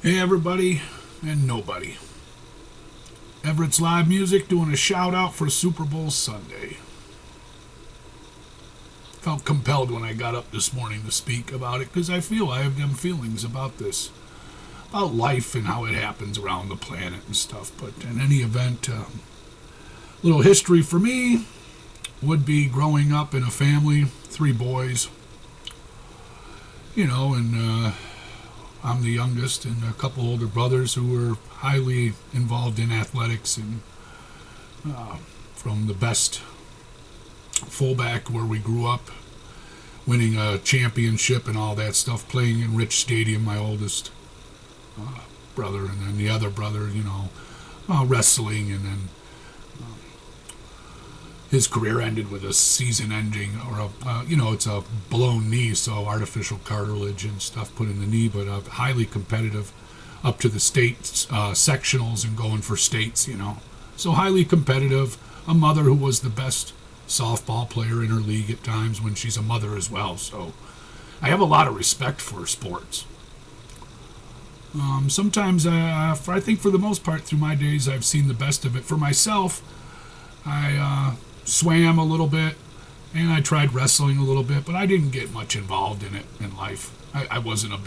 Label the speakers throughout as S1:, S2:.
S1: Hey everybody and nobody. Everett's Live Music doing a shout out for Super Bowl Sunday. Felt compelled when I got up this morning to speak about it because I feel I have them feelings about this. About life and how it happens around the planet and stuff. But in any event, little history for me would be growing up in a family, 3 boys. And I'm the youngest, and a couple older brothers who were highly involved in athletics, and from the best fullback where we grew up, winning a championship and all that stuff, playing in Rich Stadium, my oldest brother, and then the other brother, wrestling, and then his career ended with a season ending, or it's a blown knee, so artificial cartilage and stuff put in the knee, but highly competitive up to the state sectionals and going for states, So highly competitive. A mother who was the best softball player in her league at times when she's a mother as well. So I have a lot of respect for sports. Sometimes, I think for the most part through my days, I've seen the best of it. For myself, I swam a little bit, and I tried wrestling a little bit, but I didn't get much involved in it in life. I wasn't a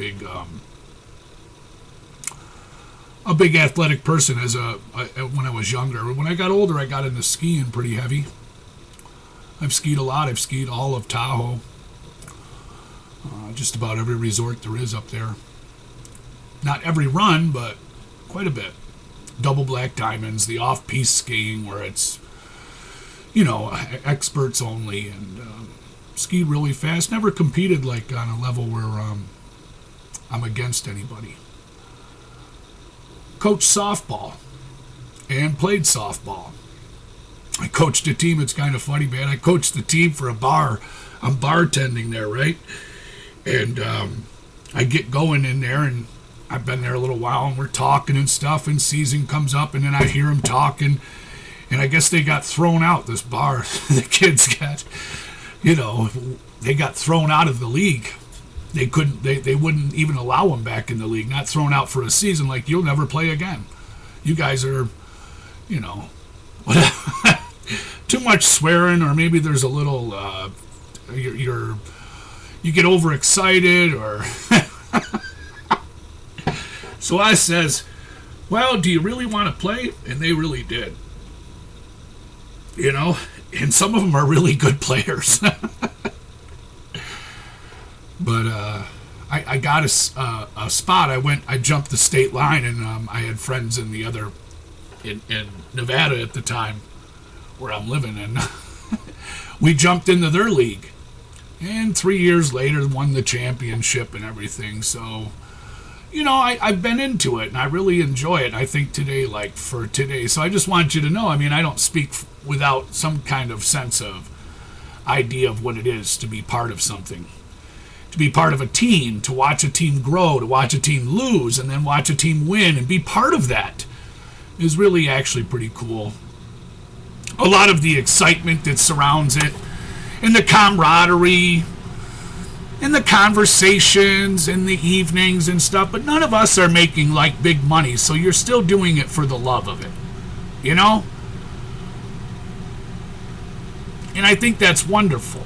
S1: big athletic person when I was younger. When I got older, I got into skiing pretty heavy. I've skied a lot. I've skied all of Tahoe, just about every resort there is up there. Not every run, but quite a bit. Double black diamonds, the off-piste skiing where it's experts only, and skied really fast. Never competed like on a level where I'm against anybody. Coached softball and played softball. I coached a team. It's kind of funny, man. I coached the team for a bar. I'm bartending there, right? And I get going in there, and I've been there a little while, and we're talking and stuff, and season comes up, and then I hear them talking. And I guess they got thrown out, this bar. The kids got, they got thrown out of the league. They wouldn't even allow them back in the league. Not thrown out for a season, like, you'll never play again. You guys are, whatever. Too much swearing, or maybe there's a little, you get overexcited, or. So I says, well, do you really want to play? And they really did. And some of them are really good players. But I got a spot. I jumped the state line, and I had friends in Nevada at the time where I'm living, and we jumped into their league. And 3 years later, won the championship and everything. So, I've been into it, and I really enjoy it. I think today, so I just want you to know, I don't speak without some kind of sense of idea of what it is to be part of something. To be part of a team, to watch a team grow, to watch a team lose, and then watch a team win, and be part of that is really actually pretty cool. A lot of the excitement that surrounds it, and the camaraderie, and the conversations and the evenings and stuff, but none of us are making big money, so you're still doing it for the love of it, And I think that's wonderful.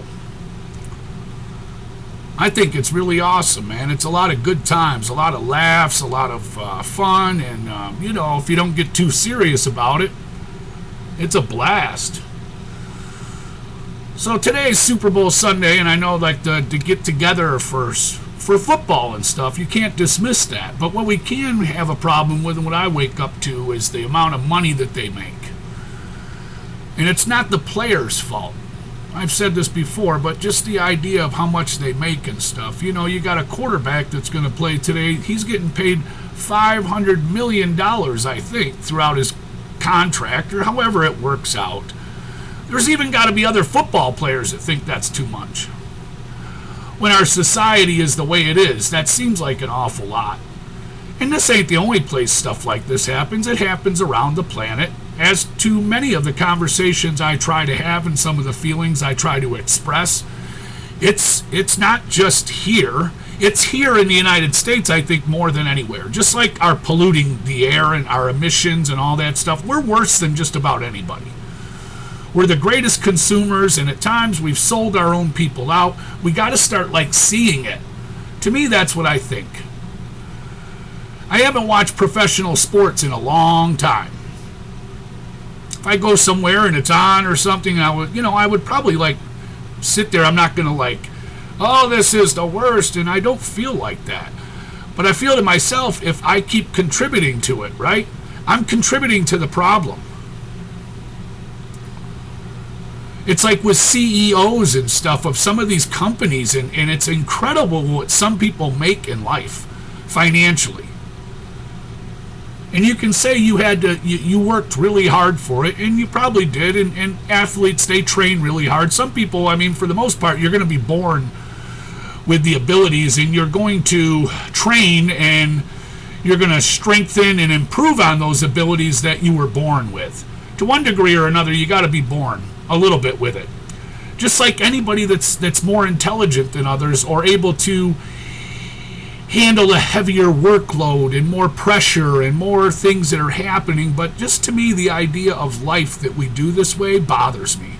S1: I think it's really awesome, man. It's a lot of good times, a lot of laughs, a lot of fun, and if you don't get too serious about it, it's a blast. So today's Super Bowl Sunday, and I know to get together for football and stuff, you can't dismiss that. But what we can have a problem with, and what I wake up to, is the amount of money that they make. And it's not the players' fault. I've said this before, but just the idea of how much they make and stuff. You got a quarterback that's going to play today. He's getting paid $500 million, I think, throughout his contract, or however it works out. There's even got to be other football players that think that's too much. When our society is the way it is, that seems like an awful lot. And this ain't the only place stuff like this happens. It happens around the planet. As to many of the conversations I try to have and some of the feelings I try to express, it's not just here. It's here in the United States, I think, more than anywhere. Just like our polluting the air and our emissions and all that stuff, we're worse than just about anybody. We're the greatest consumers, and at times we've sold our own people out. We got to start seeing it. To me, that's what I think. I haven't watched professional sports in a long time. If I go somewhere and it's on or something, I would probably sit there. I'm not going to oh, this is the worst, and I don't feel like that. But I feel to myself, if I keep contributing to it, right? I'm contributing to the problem. It's like with CEOs and stuff of some of these companies, and it's incredible what some people make in life financially. And you can say you worked really hard for it, and you probably did, and athletes, they train really hard. Some people, for the most part, you're going to be born with the abilities, and you're going to train, and you're going to strengthen and improve on those abilities that you were born with. To one degree or another, you got to be born a little bit with it. Just like anybody that's more intelligent than others or able to handle a heavier workload and more pressure and more things that are happening. But just to me, the idea of life that we do this way bothers me.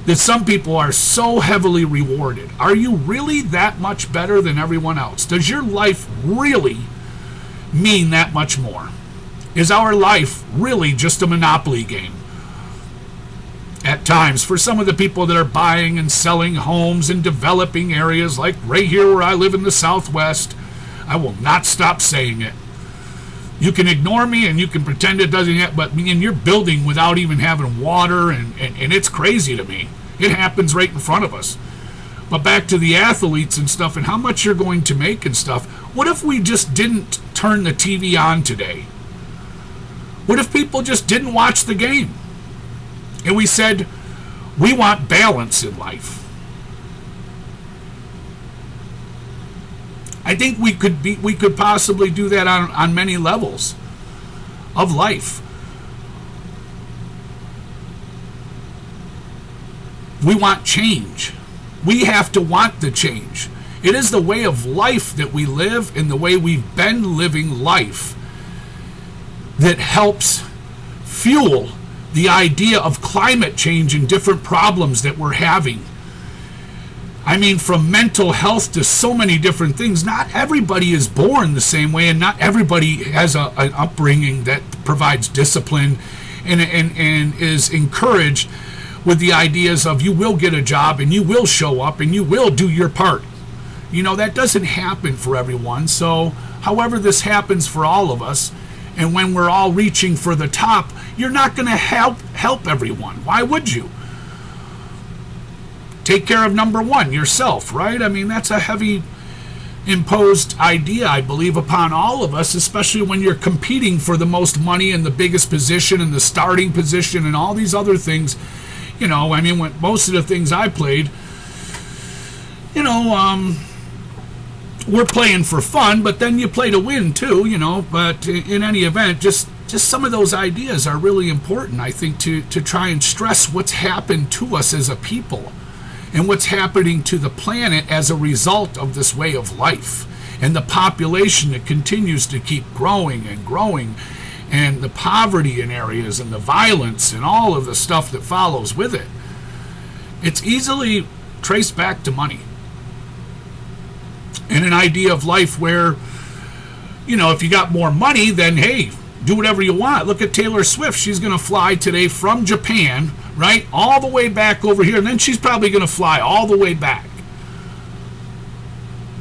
S1: That some people are so heavily rewarded. Are you really that much better than everyone else? Does your life really mean that much more? Is our life really just a Monopoly game? At times, for some of the people that are buying and selling homes and developing areas, like right here where I live in the Southwest, I will not stop saying it. You can ignore me and you can pretend it doesn't yet, but you're building without even having water, and it's crazy to me. It happens right in front of us. But back to the athletes and stuff and how much you're going to make and stuff. What if we just didn't turn the TV on today? What if people just didn't watch the game? And we said, we want balance in life. I think we could possibly do that on many levels of life. We want change. We have to want the change. It is the way of life that we live and the way we've been living life that helps fuel the idea of climate change and different problems that we're having. From mental health to so many different things. Not everybody is born the same way, and not everybody has an upbringing that provides discipline and is encouraged with the ideas of you will get a job and you will show up and you will do your part. That doesn't happen for everyone. So however this happens for all of us, and when we're all reaching for the top, you're not going to help everyone. Why would you? Take care of number one, yourself, right? That's a heavy imposed idea, I believe, upon all of us, especially when you're competing for the most money and the biggest position and the starting position and all these other things. When most of the things I played, we're playing for fun, but then you play to win too, But in any event, just some of those ideas are really important, I think, to try and stress what's happened to us as a people and what's happening to the planet as a result of this way of life and the population that continues to keep growing and growing, and the poverty in areas and the violence and all of the stuff that follows with it. It's easily traced back to money and an idea of life where, if you got more money, then hey, do whatever you want. Look at Taylor Swift. She's going to fly today from Japan, right, all the way back over here, and then she's probably going to fly all the way back.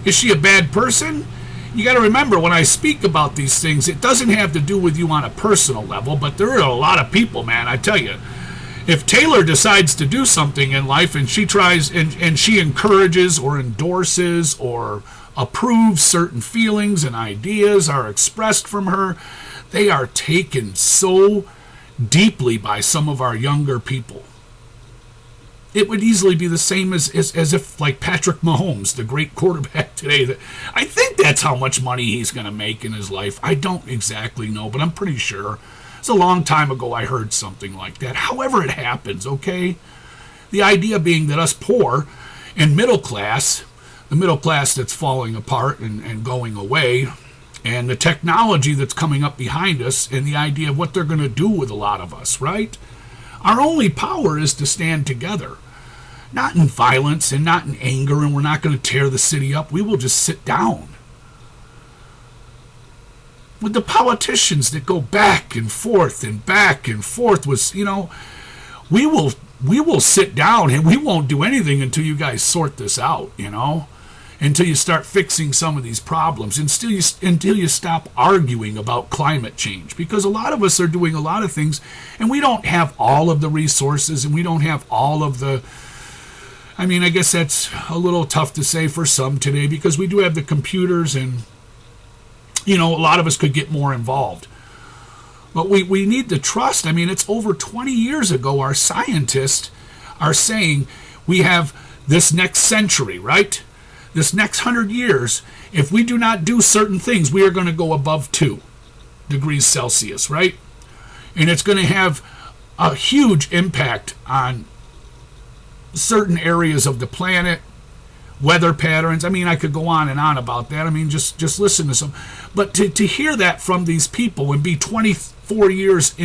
S1: Is she a bad person? You got to remember, when I speak about these things, it doesn't have to do with you on a personal level, but there are a lot of people, man, I tell you. If Taylor decides to do something in life and she tries and she encourages or endorses or approves certain feelings and ideas are expressed from her, they are taken so deeply by some of our younger people. It would easily be the same as if, like Patrick Mahomes, the great quarterback today, that I think that's how much money he's going to make in his life. I don't exactly know, but I'm pretty sure. It's a long time ago I heard something like that. However it happens, okay? The idea being that us poor and middle class the middle class that's falling apart and going away, and the technology that's coming up behind us, and the idea of what they're going to do with a lot of us, right? Our only power is to stand together, not in violence and not in anger, and we're not going to tear the city up. We will just sit down. With the politicians that go back and forth was, we will sit down and we won't do anything until you guys sort this out, until you start fixing some of these problems, until you stop arguing about climate change, because a lot of us are doing a lot of things and we don't have all of the resources and we don't have all of the, I guess that's a little tough to say for some today, because we do have the computers and a lot of us could get more involved. But we need to trust. It's over 20 years ago, our scientists are saying we have this next century, right? This next 100 years, if we do not do certain things, we are going to go above 2 degrees Celsius, right? And it's going to have a huge impact on certain areas of the planet, weather patterns. I could go on and on about that. Just listen to some. But to hear that from these people and be 24 years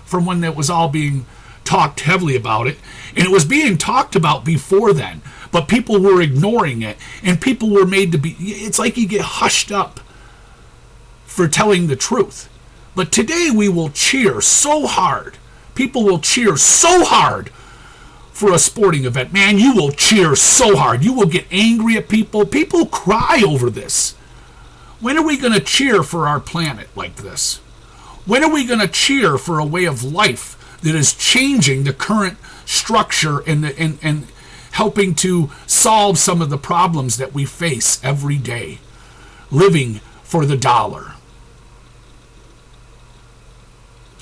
S1: from when that was all being talked heavily about it, and it was being talked about before then, but people were ignoring it, and people were made to be, it's like you get hushed up for telling the truth. But today we will cheer so hard. People will cheer so hard for a sporting event. Man, you will cheer so hard. You will get angry at people. People cry over this. When are we going to cheer for our planet like this? When are we going to cheer for a way of life that is changing the current structure and helping to solve some of the problems that we face every day, living for the dollar?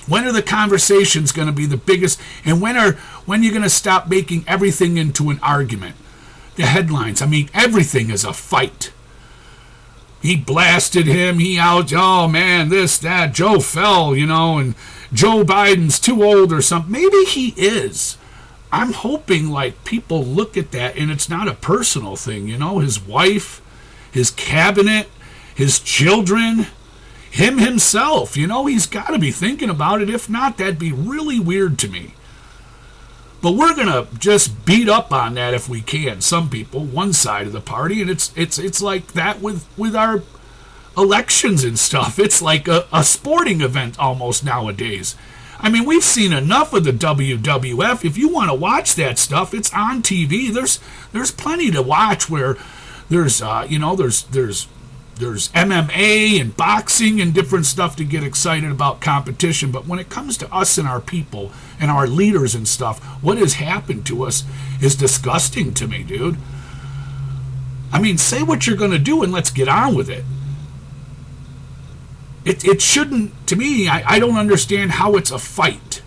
S1: When are the conversations going to be the biggest? And when are you going to stop making everything into an argument? The headlines, everything is a fight. He blasted him, oh man, this, that, Joe fell, and Joe Biden's too old or something. Maybe he is. I'm hoping people look at that and it's not a personal thing, his wife, his cabinet, his children, him himself, he's got to be thinking about it. If not, that'd be really weird to me. But we're going to just beat up on that if we can. Some people, one side of the party, and it's like that with our elections and stuff. It's like a sporting event almost nowadays. We've seen enough of the WWF. If you want to watch that stuff, it's on TV. There's plenty to watch where there's there's MMA and boxing and different stuff to get excited about competition. But when it comes to us and our people and our leaders and stuff, what has happened to us is disgusting to me, dude. Say what you're going to do and let's get on with it. It shouldn't, to me, I don't understand how it's a fight.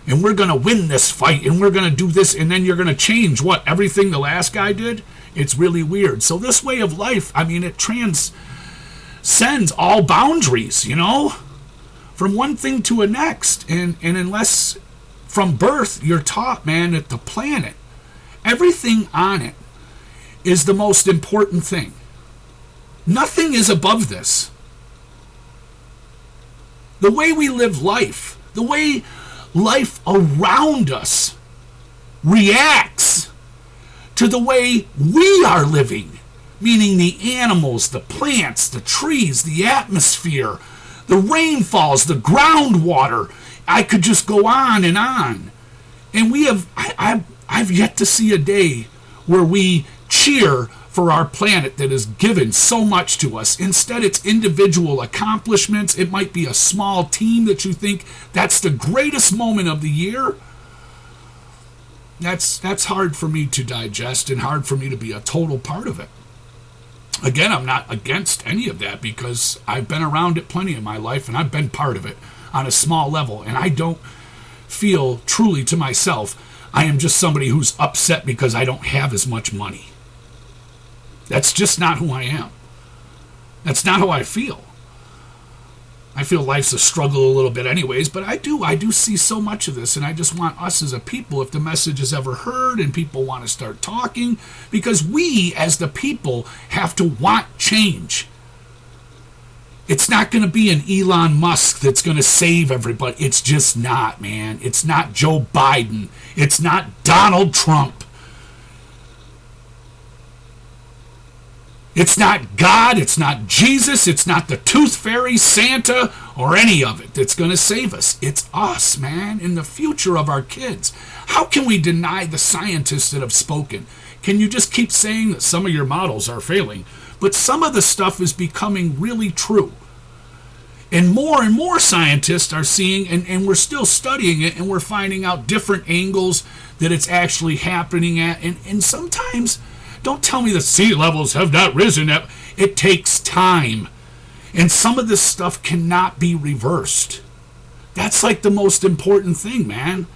S1: And we're going to win this fight and we're going to do this and then you're going to change everything the last guy did? It's really weird. So this way of life, it transcends all boundaries, from one thing to a next. And unless from birth you're taught, man, that the planet, everything on it is the most important thing. Nothing is above this. The way we live life, the way life around us reacts to the way we are living, meaning the animals, the plants, the trees, the atmosphere, the rainfalls, the groundwater. I could just go on. And I've yet to see a day where we cheer for our planet that has given so much to us. Instead, it's individual accomplishments. It might be a small team that you think that's the greatest moment of the year. That's hard for me to digest and hard for me to be a total part of it. Again, I'm not against any of that because I've been around it plenty in my life and I've been part of it on a small level. And I don't feel truly to myself, I am just somebody who's upset because I don't have as much money. That's just not who I am. That's not how I feel. I feel life's a struggle a little bit anyways, but I do see so much of this, and I just want us as a people, if the message is ever heard and people want to start talking, because we as the people have to want change. It's not going to be an Elon Musk that's going to save everybody. It's just not, man. It's not Joe Biden. It's not Donald Trump. It's not God, it's not Jesus, it's not the Tooth Fairy, Santa, or any of it that's going to save us. It's us, man, in the future of our kids. How can we deny the scientists that have spoken? Can you just keep saying that some of your models are failing? But some of the stuff is becoming really true. And more scientists are seeing, and we're still studying it, and we're finding out different angles that it's actually happening at. And sometimes, don't tell me the sea levels have not risen. It takes time. And some of this stuff cannot be reversed. That's like the most important thing, man.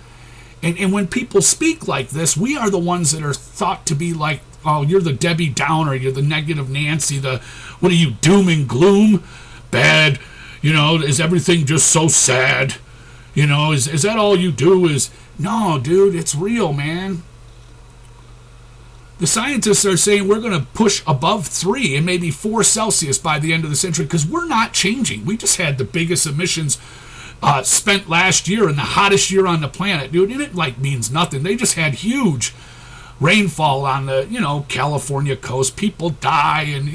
S1: And when people speak like this, we are the ones that are thought to be like, oh, you're the Debbie Downer, you're the negative Nancy, what are you, doom and gloom? Bad. Is everything just so sad? Is that all you do is... No, dude, it's real, man. The scientists are saying we're going to push above 3 and maybe 4 Celsius by the end of the century because we're not changing. We just had the biggest emissions spent last year and the hottest year on the planet, dude. And it means nothing. They just had huge rainfall on the, California coast. People die and,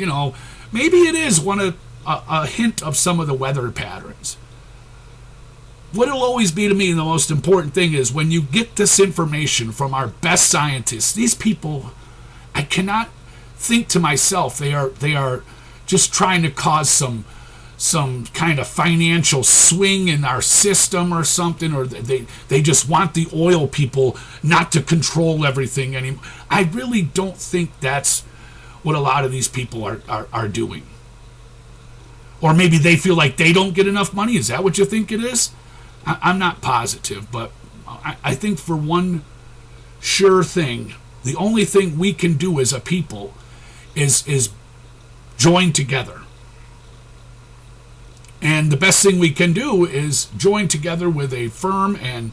S1: maybe it is a hint of some of the weather patterns. What it'll always be to me, the most important thing is when you get this information from our best scientists, these people... I cannot think to myself they are just trying to cause some kind of financial swing in our system or something, or they just want the oil people not to control everything anymore. I really don't think that's what a lot of these people are doing. Or maybe they feel like they don't get enough money. Is that what you think it is? I'm not positive, but I think for one sure thing, the only thing we can do as a people is join together. And the best thing we can do is join together with a firm and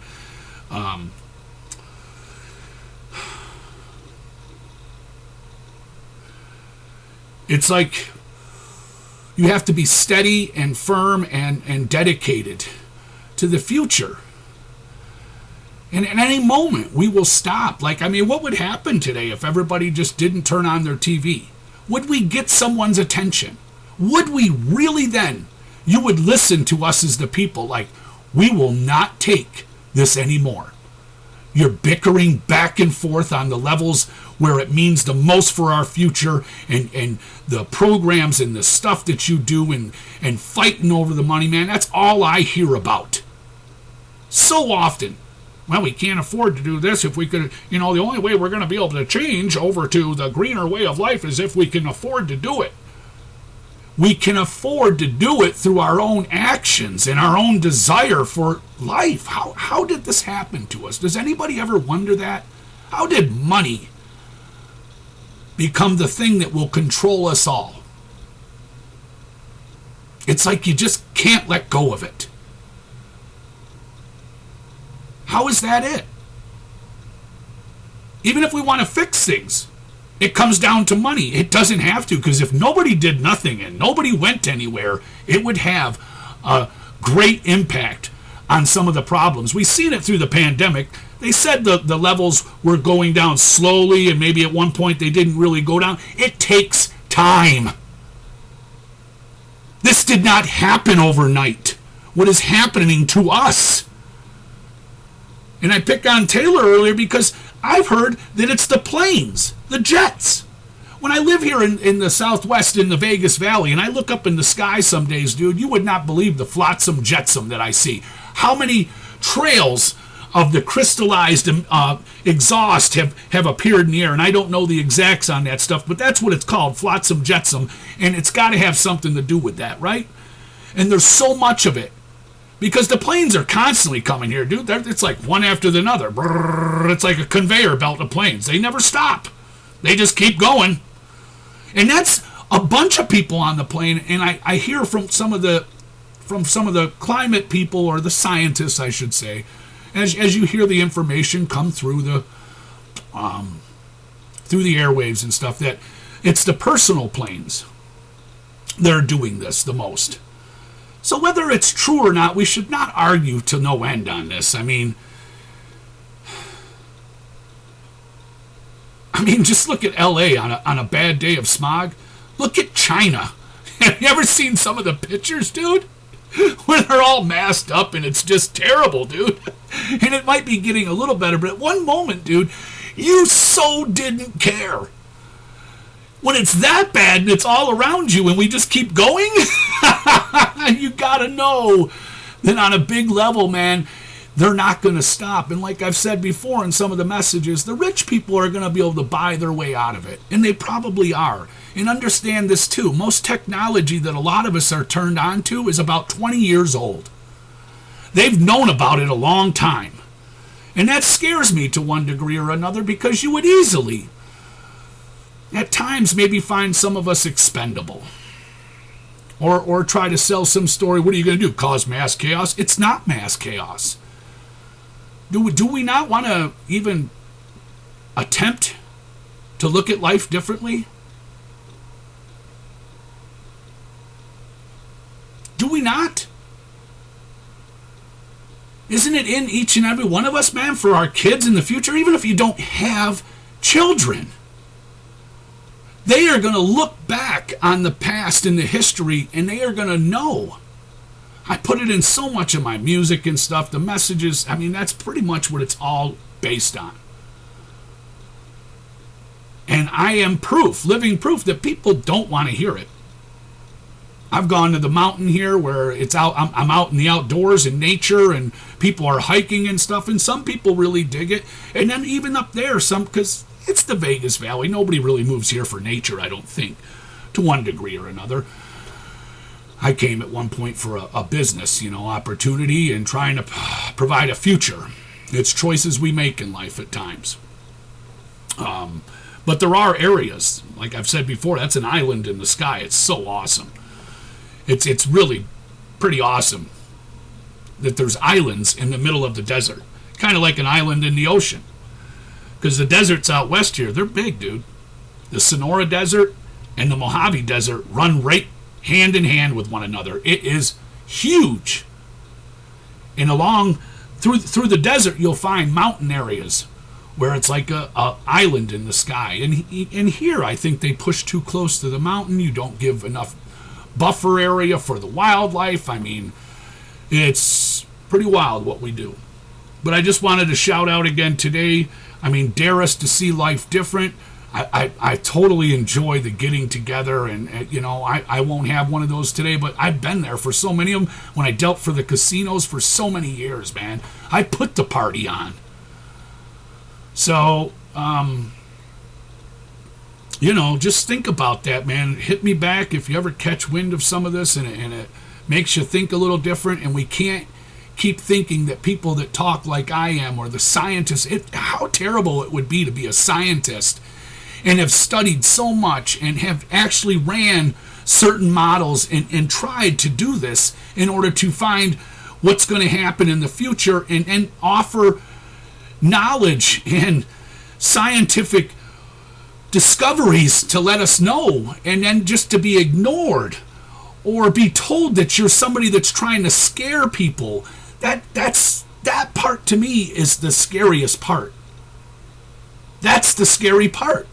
S1: it's like you have to be steady and firm and dedicated to the future. And at any moment, we will stop. What would happen today if everybody just didn't turn on their TV? Would we get someone's attention? Would we really then? You would listen to us as the people, we will not take this anymore. You're bickering back and forth on the levels where it means the most for our future, and the programs and the stuff that you do and fighting over the money, man, that's all I hear about. So often. Well, we can't afford to do this. If we could, the only way we're going to be able to change over to the greener way of life is if we can afford to do it. We can afford to do it through our own actions and our own desire for life. How did this happen to us? Does anybody ever wonder that? How did money become the thing that will control us all? It's like you just can't let go of it. How is that it? Even if we want to fix things, it comes down to money. It doesn't have to, because if nobody did nothing and nobody went anywhere, it would have a great impact on some of the problems. We've seen it through the pandemic. They said the levels were going down slowly, and maybe at one point they didn't really go down. It takes time. This did not happen overnight. What is happening to us? And I pick on Taylor earlier because I've heard that it's the planes, the jets. When I live here in the Southwest in the Vegas Valley and I look up in the sky some days, dude, you would not believe the flotsam jetsam that I see. How many trails of the crystallized exhaust have appeared in the air? And I don't know the exacts on that stuff, but that's what it's called, flotsam jetsam. And it's got to have something to do with that, right? And there's so much of it. Because the planes are constantly coming here, dude. It's like one after the other. It's like a conveyor belt of planes. They never stop. They just keep going. And that's a bunch of people on the plane. And I hear from some of the from some of the climate people, or the scientists, I should say, as you hear the information come through the airwaves and stuff, that it's the personal planes that are doing this the most. So whether it's true or not, we should not argue to no end on this. I mean, just look at LA on a bad day of smog. Look at China. Have you ever seen some of the pictures, dude? Where they're all masked up and it's just terrible, dude. And it might be getting a little better, but at one moment, dude, you so didn't care. When it's that bad and it's all around you and we just keep going, you gotta know that on a big level, man, they're not going to stop. And like I've said before in some of the messages, the rich people are going to be able to buy their way out of it. And they probably are. And understand this too. Most technology that a lot of us are turned on to is about 20 years old. They've known about it a long time. And that scares me to one degree or another, because you would easily, at times, maybe find some of us expendable. Or try to sell some story. What are you going to do? Cause mass chaos? It's not mass chaos. Do we not want to even attempt to look at life differently? Do we not? Isn't it in each and every one of us, man, for our kids in the future, even if you don't have children? They are going to look back on the past and the history, and they are going to know. I put it in so much of my music and stuff, the messages. I mean, that's pretty much what it's all based on. And I am proof, living proof, that people don't want to hear it. I've gone to the mountain here where it's out. I'm out in the outdoors in nature, and people are hiking and stuff, and some people really dig it. And then even up there, because it's the Vegas Valley, nobody really moves here for nature, I don't think, to one degree or another. I came at one point for a business, opportunity, and trying to provide a future. It's choices we make in life at times. But there are areas, like I've said before, that's an island in the sky. It's so awesome. It's really pretty awesome that there's islands in the middle of the desert. Kind of like an island in the ocean. Because the deserts out west here, they're big, dude. The Sonora Desert and the Mojave Desert run right hand in hand with one another. It is huge. And along through the desert, you'll find mountain areas where it's like a island in the sky. And here, I think they push too close to the mountain. You don't give enough buffer area for the wildlife. I mean, it's pretty wild what we do. But I just wanted to shout out again today. I mean, dare us to see life different. I totally enjoy the getting together, and I won't have one of those today, but I've been there for so many of them. When I dealt for the casinos for so many years, man, I put the party on. So, just think about that, man. Hit me back if you ever catch wind of some of this, and it makes you think a little different. And we can't keep thinking that people that talk like I am, or the scientists, how terrible it would be to be a scientist and have studied so much and have actually ran certain models and tried to do this in order to find what's going to happen in the future and offer knowledge and scientific discoveries to let us know, and then just to be ignored or be told that you're somebody that's trying to scare people. That part to me is the scariest part. That's the scary part.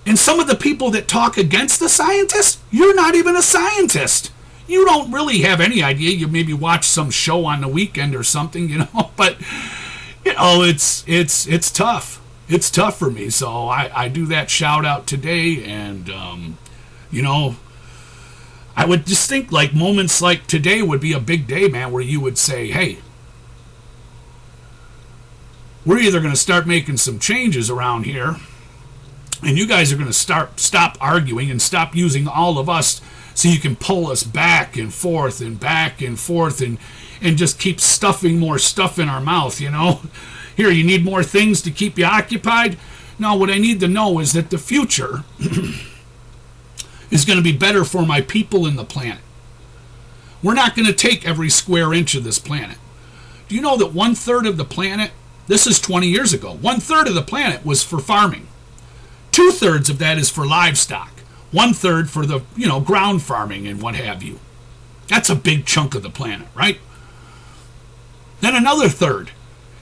S1: And some of the people that talk against the scientists, you're not even a scientist. You don't really have any idea. You maybe watch some show on the weekend or something, but it's tough. It's tough for me. So I do that shout out today, and I would just think like moments like today would be a big day, man, where you would say, hey, we're either going to start making some changes around here, and you guys are going to stop arguing and stop using all of us so you can pull us back and forth and just keep stuffing more stuff in our mouth, Here, you need more things to keep you occupied? No, what I need to know is that the future is going to be better for my people and the planet. We're not going to take every square inch of this planet. Do you know that 1/3 of the planet, this is 20 years ago, 1/3 of the planet was for farming. 2/3 of that is for livestock. 1/3 for the, ground farming and what have you. That's a big chunk of the planet, right? Then another third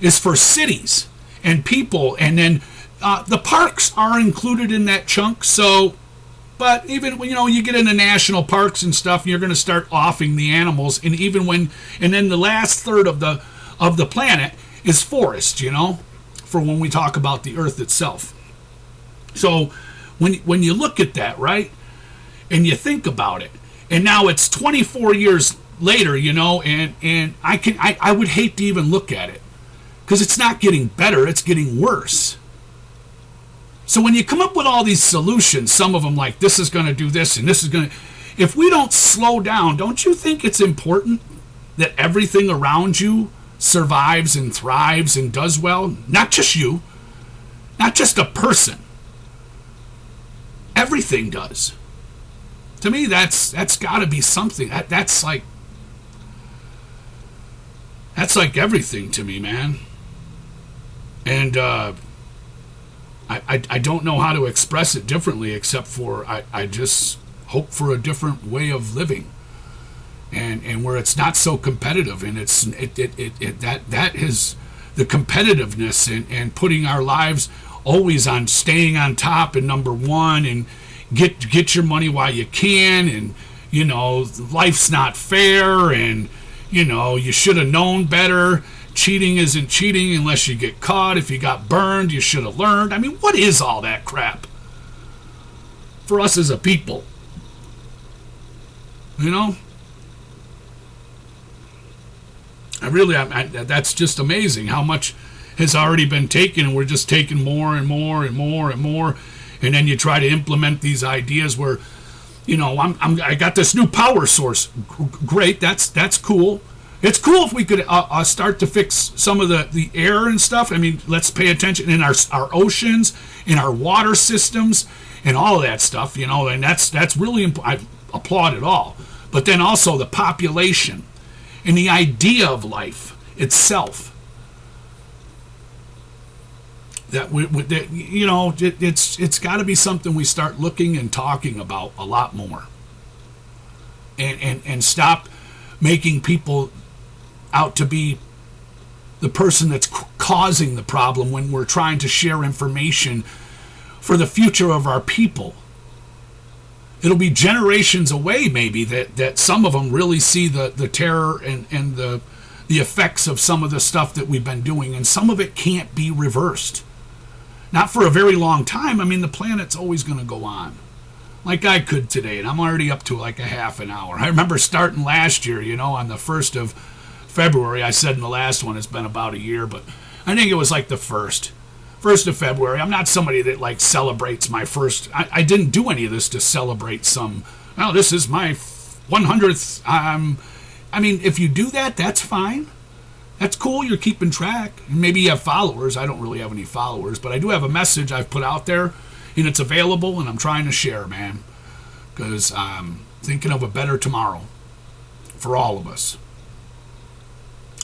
S1: is for cities and people, and then the parks are included in that chunk. So, but even you get into national parks and stuff, you're going to start offing the animals, and then the last third of the planet is forest. For when we talk about the Earth itself. So when you look at that, right, and you think about it, and now it's 24 years later, and I would hate to even look at it, because it's not getting better, it's getting worse. So when you come up with all these solutions, some of them like this is going to do this and this is going to, if we don't slow down, don't you think it's important that everything around you survives and thrives and does well? Not just you, not just a person. Everything does. To me, that's got to be something. That's like everything to me, man. And I don't know how to express it differently, except for I just hope for a different way of living, and where it's not so competitive, and that is the competitiveness and putting our lives always on staying on top and number one, and get your money while you can, and life's not fair, and you should have known better. Cheating isn't cheating unless you get caught. If you got burned, you should have learned. I mean, what is all that crap for us as a people? That's just amazing how much has already been taken, and we're just taking more and more and more and more. And then you try to implement these ideas where, I got this new power source. Great, that's cool. It's cool if we could start to fix some of the air and stuff. I mean, let's pay attention in our oceans, in our water systems, and all of that stuff, and that's really important. I applaud it all. But then also the population and the idea of life itself. It's got to be something we start looking and talking about a lot more. And stop making people out to be the person that's causing the problem when we're trying to share information for the future of our people. It'll be generations away, maybe, that some of them really see the terror and the effects of some of the stuff that we've been doing, and some of it can't be reversed. Not for a very long time. I mean, the planet's always going to go on. Like I could today, and I'm already up to like a half an hour. I remember starting last year, on the 1st of February. I said in the last one it's been about a year, but I think it was like the 1st of February. I'm not somebody that like celebrates my first. I didn't do any of this to celebrate this is my 100th. I mean, if you do that, that's fine. That's cool. You're keeping track. And maybe you have followers. I don't really have any followers, but I do have a message I've put out there, and it's available, and I'm trying to share, man, because I'm thinking of a better tomorrow for all of us.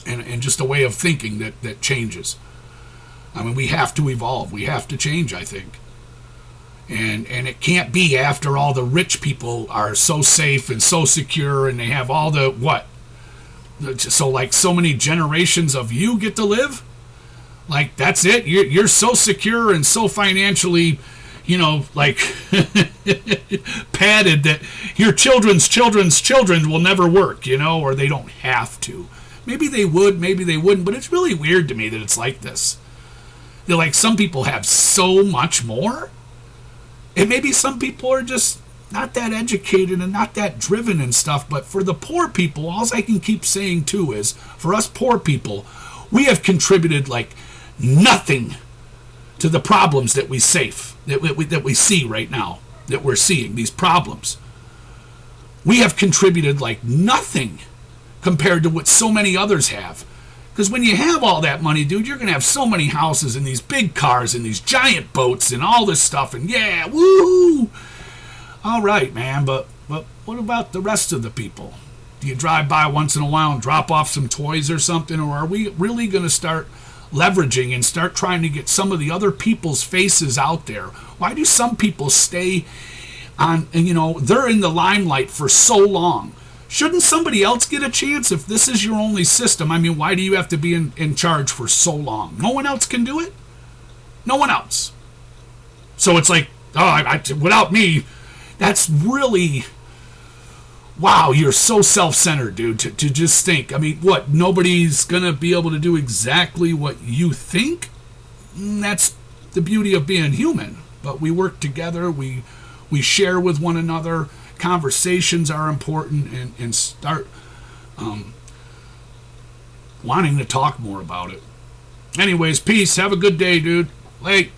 S1: And just a way of thinking that changes. I mean, we have to evolve. We have to change, I think. And it can't be after all the rich people are so safe and so secure, and they have all the what? So like so many generations of you get to live? Like that's it? You're so secure and so financially, like padded that your children's children will never work, or they don't have to. Maybe they would, maybe they wouldn't, but it's really weird to me that it's like this. They're like, some people have so much more, and maybe some people are just not that educated and not that driven and stuff. But for the poor people, all I can keep saying too is, for us poor people, we have contributed like nothing to the problems that we see right now, that we're seeing, these problems. We have contributed like nothing compared to what so many others have. Because when you have all that money, dude, you're going to have so many houses and these big cars and these giant boats and all this stuff. And yeah, woo! All right, man, but what about the rest of the people? Do you drive by once in a while and drop off some toys or something? Or are we really going to start leveraging and start trying to get some of the other people's faces out there? Why do some people stay on, and they're in the limelight for so long? Shouldn't somebody else get a chance if this is your only system? I mean, why do you have to be in charge for so long? No one else can do it? No one else. So it's like, without me, that's really, wow, you're so self-centered, dude, to just think. I mean, what, nobody's going to be able to do exactly what you think? That's the beauty of being human. But we work together, we share with one another. Conversations are important, and start wanting to talk more about it. Anyways, peace. Have a good day, dude. Late.